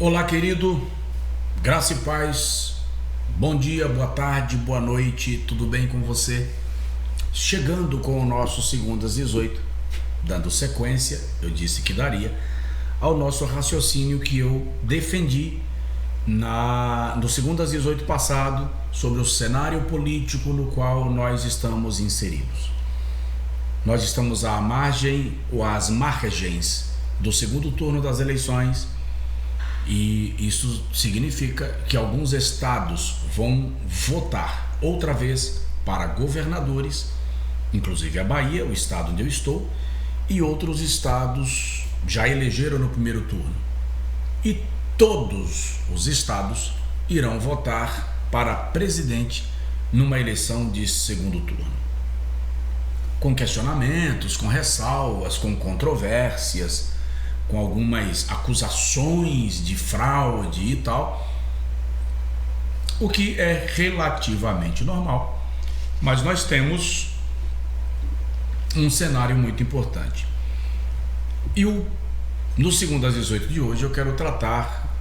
Olá, querido, graça e paz, bom dia, boa tarde, boa noite, tudo bem com você? Chegando com o nosso Segundas 18, dando sequência, eu disse que daria, ao nosso raciocínio que eu defendi no Segundas 18 passado sobre o cenário político no qual nós estamos inseridos. Nós estamos à margem ou às margens do segundo turno das eleições. E isso significa que alguns estados vão votar outra vez para governadores, inclusive a Bahia, o estado onde eu estou, e outros estados já elegeram no primeiro turno. E todos os estados irão votar para presidente numa eleição de segundo turno. Com questionamentos, com ressalvas, com controvérsias, com algumas acusações de fraude e tal, o que é relativamente normal, mas nós temos um cenário muito importante. E no Segundas 18 de hoje eu quero tratar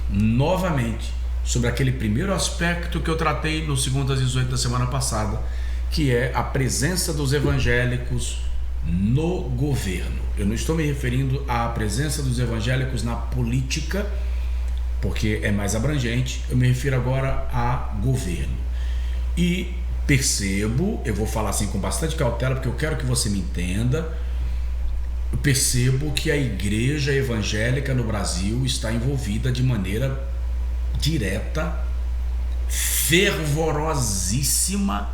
novamente sobre aquele primeiro aspecto que eu tratei no Segundas 18 da semana passada, que é a presença dos evangélicos no governo. Eu não estou me referindo à presença dos evangélicos na política, porque é mais abrangente. Eu me refiro agora a governo. E percebo, eu vou falar assim com bastante cautela, porque eu quero que você me entenda. Eu percebo que a igreja evangélica no Brasil está envolvida de maneira direta, fervorosíssima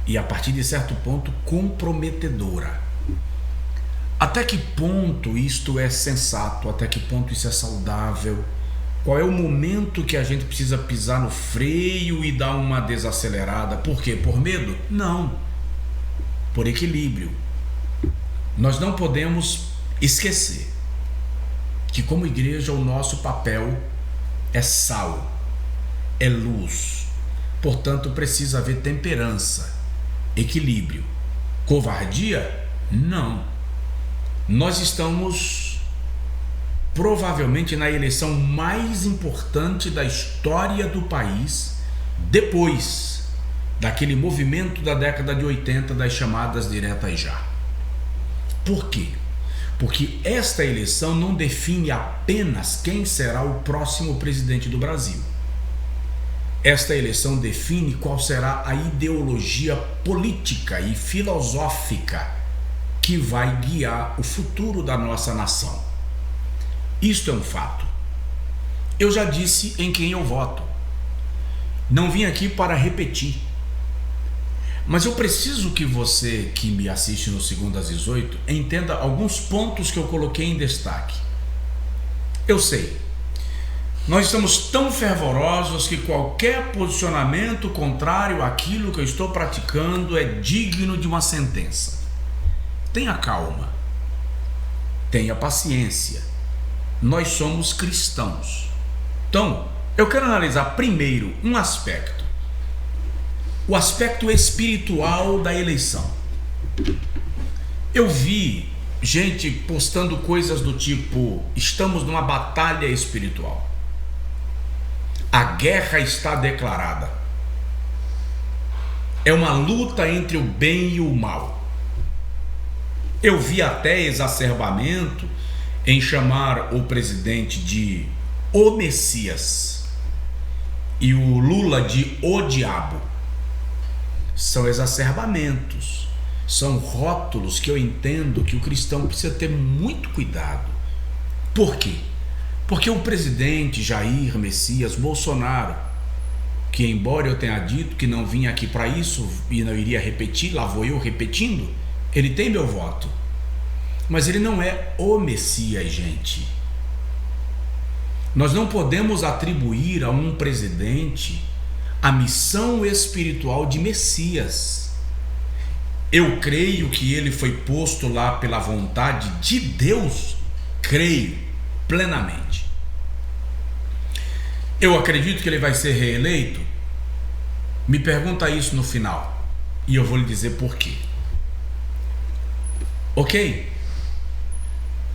e, a partir de certo ponto, comprometedora. Até que ponto isto é sensato? Até que ponto isso é saudável? Qual é o momento que a gente precisa pisar no freio e dar uma desacelerada? Por quê? Por medo? Não. Por equilíbrio. Nós não podemos esquecer que, como igreja, o nosso papel é sal, é luz. Portanto, precisa haver temperança, equilíbrio. Covardia? Não. Nós estamos provavelmente na eleição mais importante da história do país, depois daquele movimento da década de 80 das chamadas diretas já. Por quê? Porque esta eleição não define apenas quem será o próximo presidente do Brasil. Esta eleição define qual será a ideologia política e filosófica que vai guiar o futuro da nossa nação. Isto é um fato. Eu já disse em quem eu voto. Não vim aqui para repetir. Mas eu preciso que você que me assiste no Segundas 18 entenda alguns pontos que eu coloquei em destaque. Eu sei, nós estamos tão fervorosos que qualquer posicionamento contrário àquilo que eu estou praticando é digno de uma sentença. Tenha calma, tenha paciência. Nós somos cristãos. Então, eu quero analisar primeiro um aspecto. O aspecto espiritual da eleição. Eu vi gente postando coisas do tipo: estamos numa batalha espiritual. A guerra está declarada. É uma luta entre o bem e o mal. Eu vi até exacerbamento em chamar o presidente de o Messias e o Lula de o Diabo. São exacerbamentos, são rótulos que eu entendo que o cristão precisa ter muito cuidado. Por quê? Porque o presidente Jair Messias Bolsonaro, que embora eu tenha dito que não vinha aqui para isso e não iria repetir, lá vou eu repetindo, ele tem meu voto. Mas ele não é o Messias, gente. Nós não podemos atribuir a um presidente a missão espiritual de Messias. Eu creio que ele foi posto lá pela vontade de Deus, creio plenamente. Eu acredito que ele vai ser reeleito? Me pergunta isso no final e eu vou lhe dizer por quê. Ok?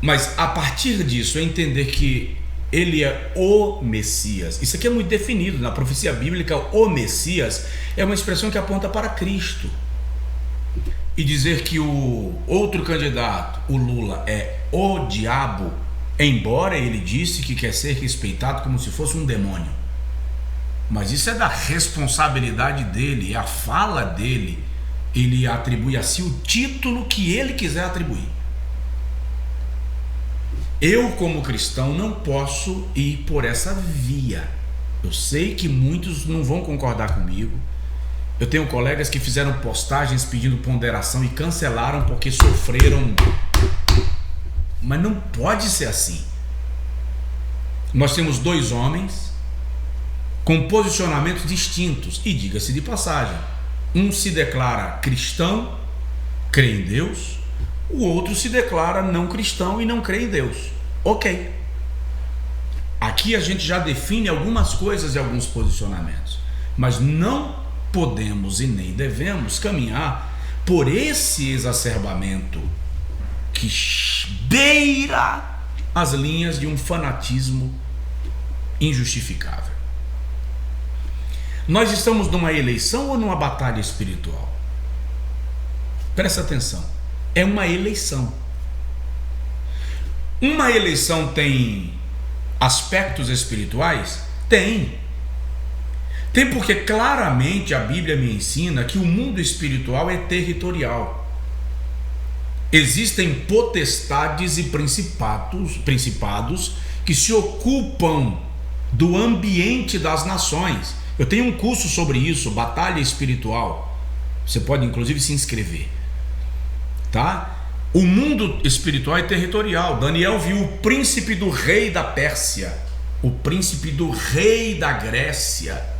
Mas a partir disso, entender que ele é o Messias. Isso aqui é muito definido na profecia bíblica. O Messias é uma expressão que aponta para Cristo. E dizer que o outro candidato, o Lula, é o diabo, embora ele disse que quer ser respeitado como se fosse um demônio. Mas isso é da responsabilidade dele, é a fala dele. Ele atribui a si o título que ele quiser atribuir. Eu, como cristão, não posso ir por essa via. Eu sei que muitos não vão concordar comigo. Eu tenho colegas que fizeram postagens pedindo ponderação e cancelaram porque sofreram. Mas não pode ser assim. Nós temos dois homens com posicionamentos distintos. E diga-se de passagem, um se declara cristão, crê em Deus. O outro se declara não cristão e não crê em Deus. Ok. Aqui a gente já define algumas coisas e alguns posicionamentos. Mas não podemos e nem devemos caminhar por esse exacerbamento que beira as linhas de um fanatismo injustificável. Nós estamos numa eleição ou numa batalha espiritual? Presta atenção. É uma eleição. Uma eleição tem aspectos espirituais? Tem. Tem, porque claramente a Bíblia me ensina que o mundo espiritual é territorial. Existem potestades e principados que se ocupam do ambiente das nações. Eu tenho um curso sobre isso, Batalha Espiritual. Você pode inclusive se inscrever. Tá? O mundo espiritual é territorial. Daniel viu o príncipe do rei da Pérsia, o príncipe do rei da Grécia.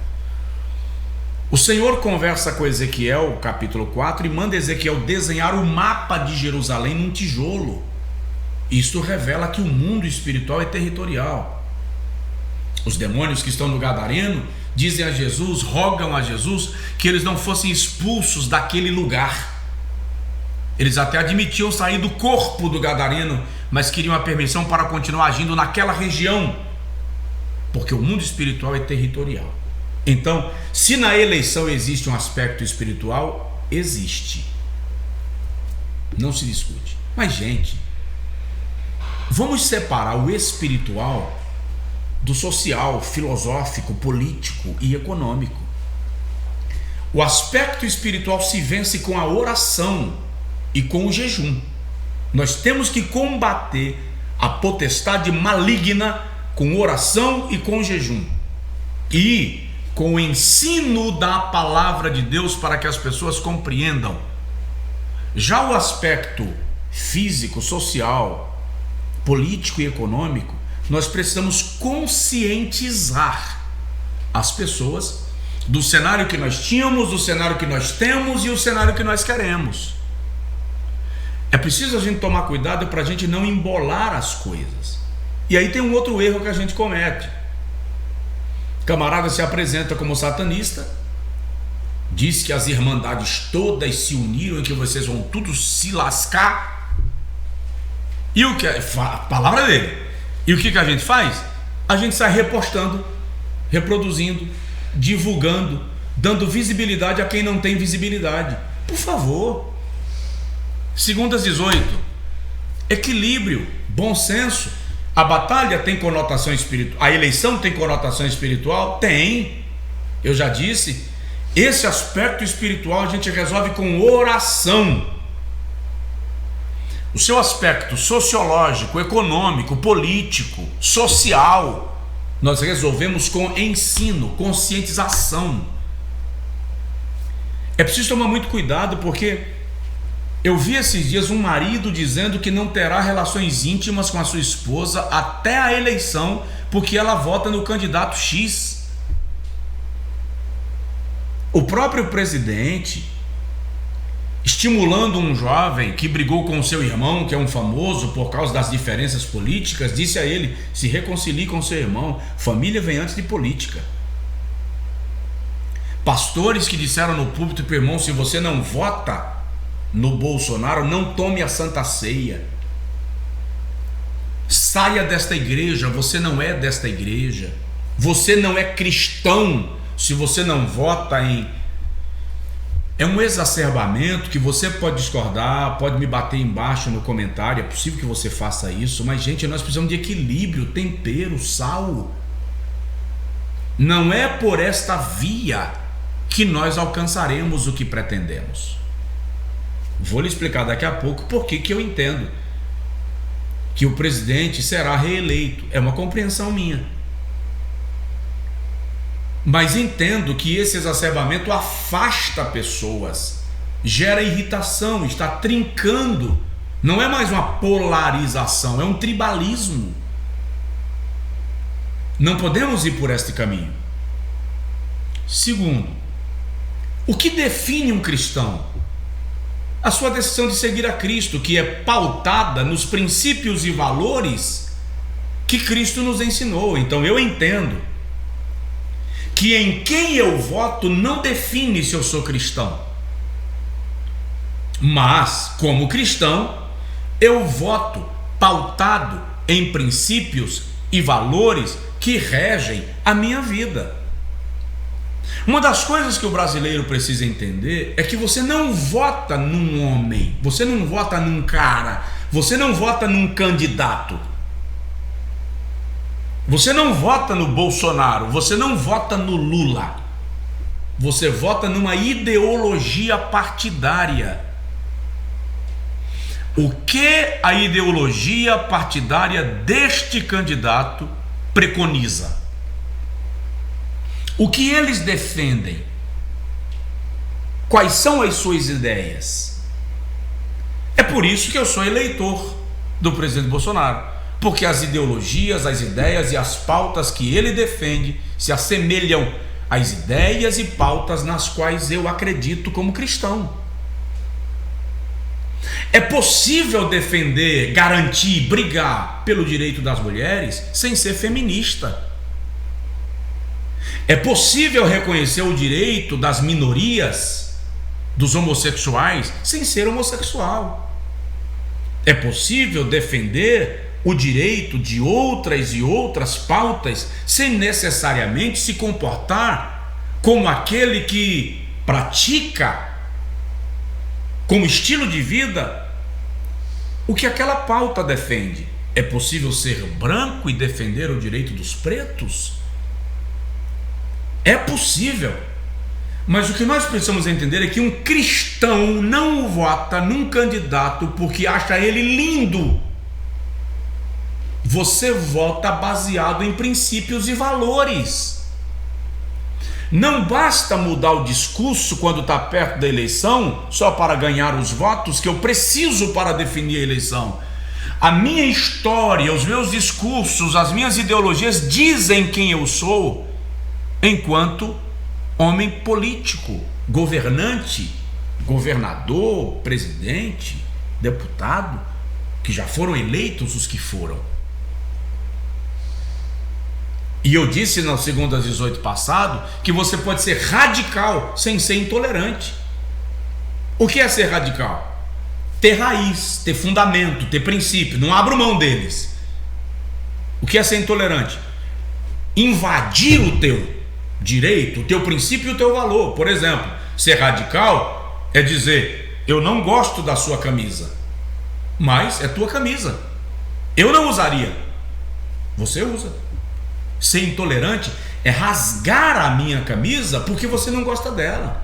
O Senhor conversa com Ezequiel, capítulo 4, e manda Ezequiel desenhar o mapa de Jerusalém num tijolo. Isto revela que o mundo espiritual é territorial. Os demônios que estão no Gadareno dizem a Jesus, rogam a Jesus que eles não fossem expulsos daquele lugar. Eles até admitiam sair do corpo do Gadareno, mas queriam a permissão para continuar agindo naquela região, porque o mundo espiritual é territorial. Então, se na eleição existe um aspecto espiritual, existe. Não se discute. Mas, gente, vamos separar o espiritual do social, filosófico, político e econômico. O aspecto espiritual se vence com a oração e com o jejum. Nós temos que combater a potestade maligna com oração e com jejum. E com o ensino da palavra de Deus para que as pessoas compreendam. Já o aspecto físico, social, político e econômico, nós precisamos conscientizar as pessoas do cenário que nós tínhamos, do cenário que nós temos e o cenário que nós queremos. É preciso a gente tomar cuidado para a gente não embolar as coisas. E aí tem um outro erro que a gente comete. Camarada se apresenta como satanista, diz que as irmandades todas se uniram e que vocês vão tudo se lascar. E o que a palavra dele? E o que a gente faz? A gente sai repostando, reproduzindo, divulgando, dando visibilidade a quem não tem visibilidade. Por favor. 2:18. Equilíbrio, bom senso. A batalha tem conotação espiritual. A eleição tem conotação espiritual? Tem. Eu já disse. Esse aspecto espiritual a gente resolve com oração. O seu aspecto sociológico, econômico, político, social, nós resolvemos com ensino, conscientização. É preciso tomar muito cuidado, porque eu vi esses dias um marido dizendo que não terá relações íntimas com a sua esposa até a eleição, porque ela vota no candidato X. O próprio presidente, estimulando um jovem que brigou com o seu irmão, que é um famoso por causa das diferenças políticas, disse a ele: se reconcilie com seu irmão, família vem antes de política. Pastores que disseram no púlpito para o irmão: se você não vota no Bolsonaro, não tome a Santa Ceia. saia desta igreja, você não é desta igreja, você não é cristão se você não vota em... É um exacerbamento que você pode discordar, pode me bater embaixo no comentário, é possível que você faça isso, mas gente, nós precisamos de equilíbrio, tempero, sal. Não é por esta via que nós alcançaremos o que pretendemos. Vou lhe explicar daqui a pouco por que eu entendo que o presidente será reeleito. É uma compreensão minha. Mas entendo que esse exacerbamento afasta pessoas, gera irritação, está trincando. Não é mais uma polarização, é um tribalismo. Não podemos ir por este caminho. Segundo, o que define um cristão? A sua decisão de seguir a Cristo, que é pautada nos princípios e valores que Cristo nos ensinou. Então eu entendo que em quem eu voto não define se eu sou cristão. Mas, como cristão, eu voto pautado em princípios e valores que regem a minha vida. Uma das coisas que o brasileiro precisa entender é que você não vota num homem, você não vota num cara, você não vota num candidato. Você não vota no Bolsonaro, você não vota no Lula. Você vota numa ideologia partidária. O que a ideologia partidária deste candidato preconiza? O que eles defendem? Quais são as suas ideias? É por isso que eu sou eleitor do presidente Bolsonaro, porque as ideologias, as ideias e as pautas que ele defende se assemelham às ideias e pautas nas quais eu acredito como cristão. É possível defender, garantir, brigar pelo direito das mulheres sem ser feminista. É possível reconhecer o direito das minorias, dos homossexuais, sem ser homossexual. É possível defender o direito de outras e outras pautas sem necessariamente se comportar como aquele que pratica como estilo de vida o que aquela pauta defende. É possível ser branco e defender o direito dos pretos? É possível. Mas o que nós precisamos entender é que um cristão não vota num candidato porque acha ele lindo. Você vota baseado em princípios e valores. Não basta mudar o discurso quando está perto da eleição só para ganhar os votos que eu preciso para definir a eleição. A minha história, os meus discursos, as minhas ideologias dizem quem eu sou enquanto homem político, governante, governador, presidente, deputado, que já foram eleitos os que foram. E eu disse na segunda às 18 passado que você pode ser radical sem ser intolerante. O que é ser radical? Ter raiz, ter fundamento, ter princípio, não abro mão deles. O que é ser intolerante? Invadir o teu direito, o teu princípio e o teu valor. Por exemplo, ser radical é dizer: eu não gosto da sua camisa, mas é tua camisa, eu não usaria, você usa. Ser intolerante é rasgar a minha camisa porque você não gosta dela.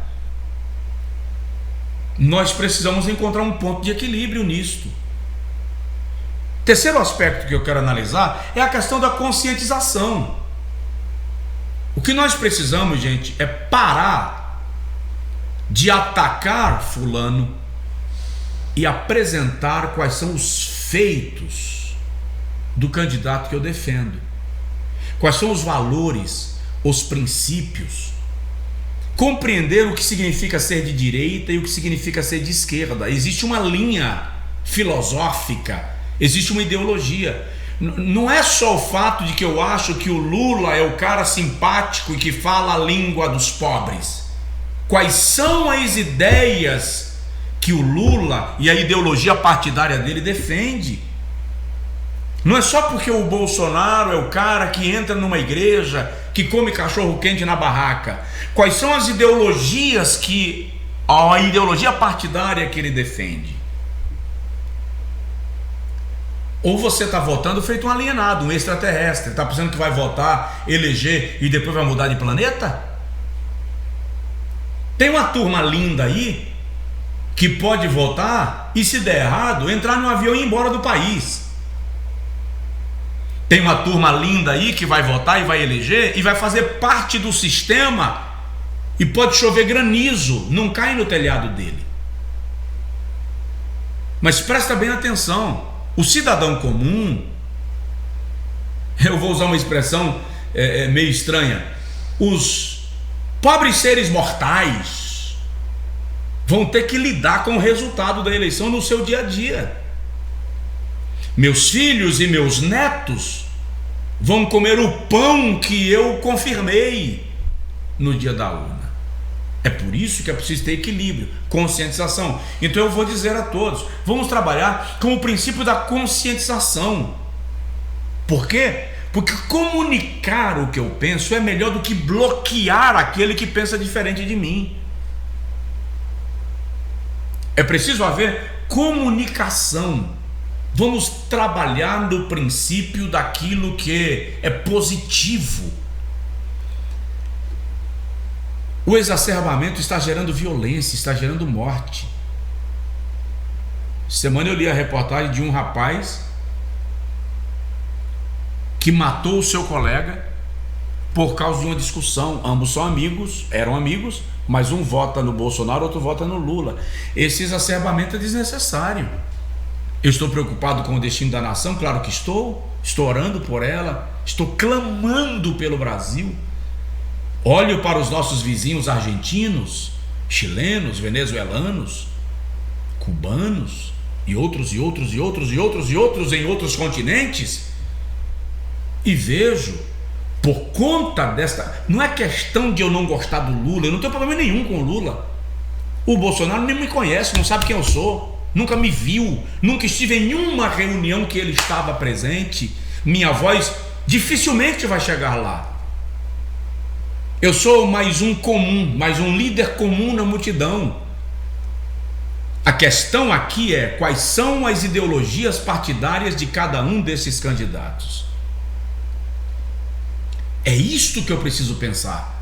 Nós precisamos encontrar um ponto de equilíbrio nisto. Terceiro aspecto que eu quero analisar é a questão da conscientização. O que nós precisamos, gente, é parar de atacar fulano e apresentar quais são os feitos do candidato que eu defendo. Quais são os valores, os princípios. Compreender o que significa ser de direita e o que significa ser de esquerda. Existe uma linha filosófica, existe uma ideologia. Não é só o fato de que eu acho que o Lula é o cara simpático e que fala a língua dos pobres. Quais são as ideias que o Lula e a ideologia partidária dele defende? Não é só porque o Bolsonaro é o cara que entra numa igreja, que come cachorro quente na barraca. Quais são as ideologias a ideologia partidária que ele defende? Ou você está votando feito um alienado, um extraterrestre, está pensando que vai votar, eleger e depois vai mudar de planeta? Tem uma turma linda aí que pode votar e, se der errado, entrar no avião e ir embora do país. Tem uma turma linda aí que vai votar e vai eleger e vai fazer parte do sistema e pode chover granizo, não cai no telhado dele. Mas presta bem atenção, o cidadão comum, eu vou usar uma expressão meio estranha, os pobres seres mortais vão ter que lidar com o resultado da eleição no seu dia a dia. Meus filhos e meus netos vão comer o pão que eu confirmei no dia da urna. É por isso que é preciso ter equilíbrio, conscientização. Então eu vou dizer a todos, vamos trabalhar com o princípio da conscientização. Por quê? Porque comunicar o que eu penso é melhor do que bloquear aquele que pensa diferente de mim. É preciso haver comunicação. Vamos trabalhar no princípio daquilo que é positivo. O exacerbamento está gerando violência, está gerando morte. Semana eu li a reportagem de um rapaz que matou o seu colega por causa de uma discussão. Ambos são amigos, eram amigos, mas um vota no Bolsonaro, outro vota no Lula. Esse exacerbamento é desnecessário. Eu estou preocupado com o destino da nação? Claro que estou orando por ela, estou clamando pelo Brasil. Olho para os nossos vizinhos argentinos, chilenos, venezuelanos, cubanos e outros em outros continentes e vejo, por conta desta, não é questão de eu não gostar do Lula, eu não tenho problema nenhum com o Lula. O Bolsonaro nem me conhece, não sabe quem eu sou. Nunca me viu, nunca estive em nenhuma reunião que ele estava presente. Minha voz dificilmente vai chegar lá. Eu sou mais um comum, mais um líder comum na multidão. A questão aqui é quais são as ideologias partidárias de cada um desses candidatos. É isto que eu preciso pensar.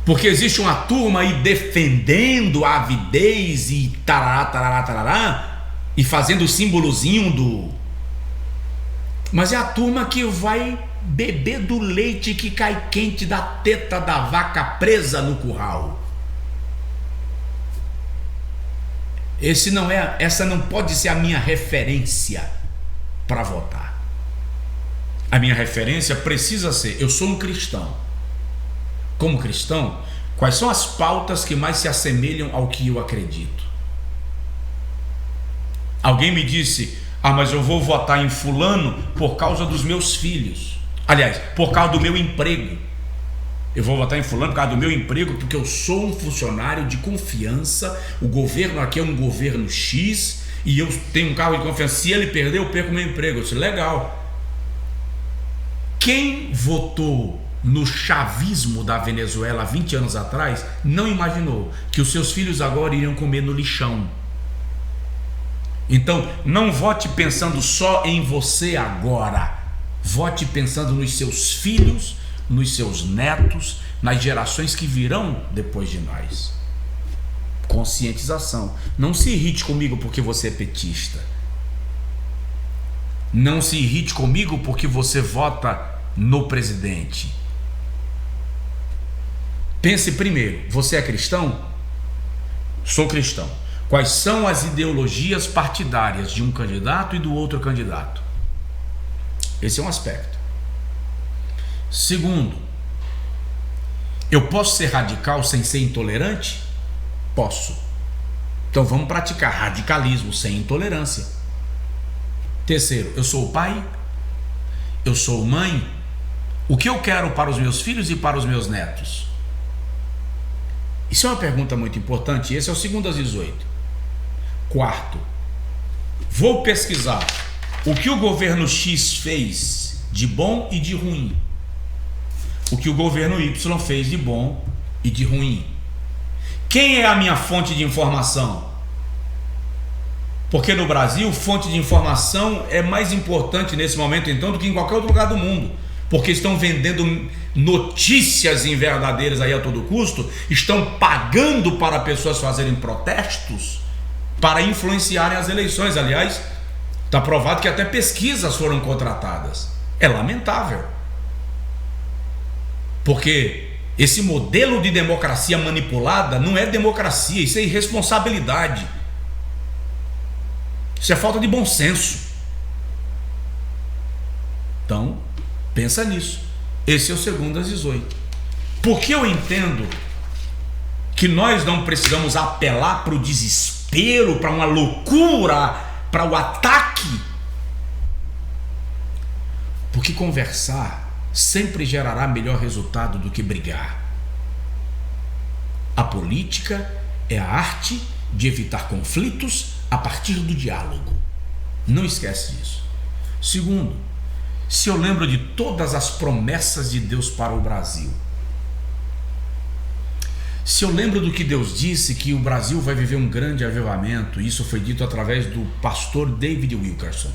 Porque existe uma turma aí defendendo a avidez e tarará, e fazendo o símbolozinho do... Mas é a turma que vai beber do leite que cai quente da teta da vaca presa no curral. Essa não pode ser a minha referência para votar. A minha referência precisa ser, eu sou um cristão. Como cristão, quais são as pautas que mais se assemelham ao que eu acredito? Alguém me disse, mas eu vou votar em fulano por causa dos meus filhos. Aliás, por causa do meu emprego. Eu vou votar em fulano por causa do meu emprego, porque eu sou um funcionário de confiança, o governo aqui é um governo X, e eu tenho um cargo de confiança. Se ele perder, eu perco meu emprego. Eu disse, legal. Quem votou no chavismo da Venezuela há 20 anos atrás, não imaginou que os seus filhos agora iriam comer no lixão. Então, não vote pensando só em você agora. Vote pensando nos seus filhos, nos seus netos, nas gerações que virão depois de nós. Conscientização. Não se irrite comigo porque você é petista. Não se irrite comigo porque você vota no presidente. Pense primeiro, você é cristão? Sou cristão. Quais são as ideologias partidárias de um candidato e do outro candidato? Esse é um aspecto. Segundo, eu posso ser radical sem ser intolerante? Posso. Então vamos praticar radicalismo sem intolerância. Terceiro, eu sou pai? Eu sou mãe? O que eu quero para os meus filhos e para os meus netos? Isso é uma pergunta muito importante. Esse é o 2 às 18. Quarto, vou pesquisar o que o governo X fez de bom e de ruim, o que o governo Y fez de bom e de ruim. Quem é a minha fonte de informação? Porque no Brasil, fonte de informação é mais importante nesse momento então do que em qualquer outro lugar do mundo, porque estão vendendo notícias inverdadeiras aí a todo custo, estão pagando para pessoas fazerem protestos para influenciarem as eleições. Aliás, está provado que até pesquisas foram contratadas. É lamentável, porque esse modelo de democracia manipulada não é democracia, isso é irresponsabilidade. Isso é falta de bom senso. Então, pensa nisso. Esse é o Segundo às 18. Porque eu entendo que nós não precisamos apelar para o desespero, para uma loucura, para o ataque. Porque conversar sempre gerará melhor resultado do que brigar. A política é a arte de evitar conflitos a partir do diálogo. Não esquece disso. Segundo, se eu lembro de todas as promessas de Deus para o Brasil, se eu lembro do que Deus disse, que o Brasil vai viver um grande avivamento, isso foi dito através do pastor David Wilkerson.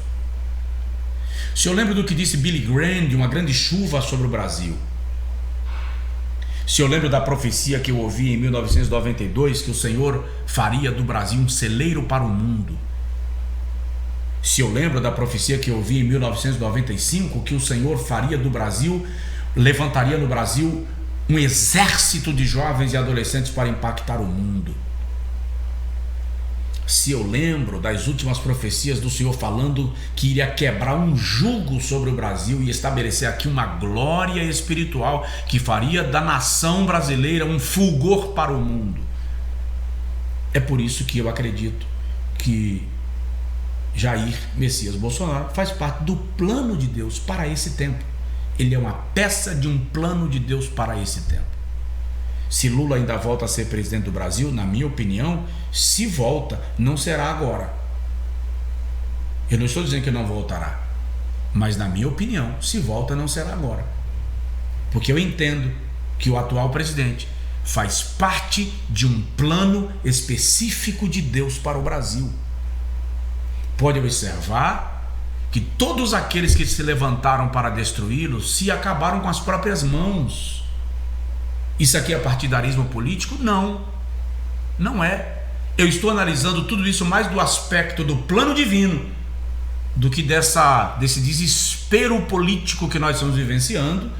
Se eu lembro do que disse Billy Graham, de uma grande chuva sobre o Brasil. Se eu lembro da profecia que eu ouvi em 1992, que o Senhor faria do Brasil um celeiro para o mundo. Se eu lembro da profecia que eu ouvi em 1995, que o Senhor faria do Brasil, levantaria no Brasil um exército de jovens e adolescentes para impactar o mundo. Se eu lembro das últimas profecias do Senhor falando que iria quebrar um jugo sobre o Brasil e estabelecer aqui uma glória espiritual que faria da nação brasileira um fulgor para o mundo. É por isso que eu acredito que Jair Messias Bolsonaro faz parte do plano de Deus para esse tempo. Ele é uma peça de um plano de Deus para esse tempo. Se Lula ainda volta a ser presidente do Brasil, na minha opinião, se volta, não será agora. Eu não estou dizendo que não voltará, mas na minha opinião, se volta, não será agora. Porque eu entendo que o atual presidente faz parte de um plano específico de Deus para o Brasil. Pode observar que todos aqueles que se levantaram para destruí-lo se acabaram com as próprias mãos. Isso aqui é partidarismo político? Não, não é. Eu estou analisando tudo isso mais do aspecto do plano divino do que desse desespero político que nós estamos vivenciando,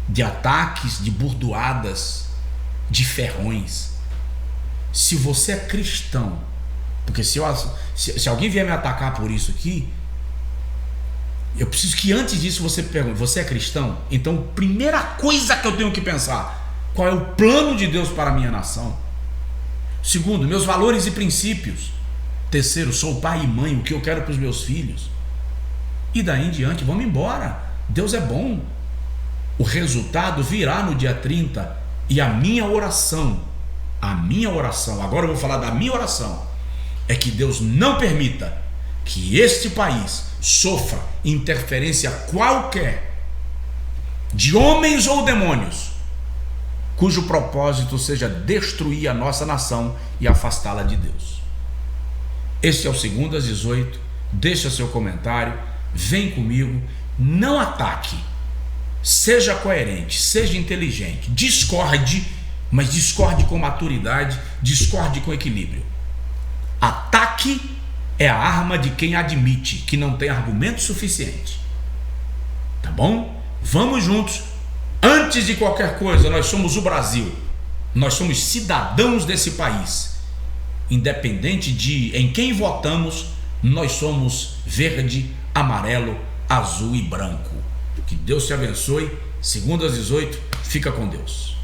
de ataques, de burdoadas, de ferrões. Se você é cristão, porque se alguém vier me atacar por isso aqui, eu preciso que antes disso você pergunte: você é cristão? Então, primeira coisa que eu tenho que pensar: qual é o plano de Deus para a minha nação? Segundo, meus valores e princípios. Terceiro, sou pai e mãe, o que eu quero para os meus filhos. E daí em diante, vamos embora. Deus é bom. O resultado virá no dia 30. E a minha oração, agora eu vou falar da minha oração, é que Deus não permita que este país sofra interferência qualquer de homens ou demônios, cujo propósito seja destruir a nossa nação e afastá-la de Deus. Este é o Segundo às 18. Deixa seu comentário, vem comigo, não ataque, seja coerente, seja inteligente, discorde, mas discorde com maturidade, discorde com equilíbrio. Ataque é a arma de quem admite que não tem argumento suficiente. Tá bom? Vamos juntos. Antes de qualquer coisa, nós somos o Brasil. Nós somos cidadãos desse país. Independente de em quem votamos, nós somos verde, amarelo, azul e branco. Que Deus te abençoe. Segundo às 18, fica com Deus.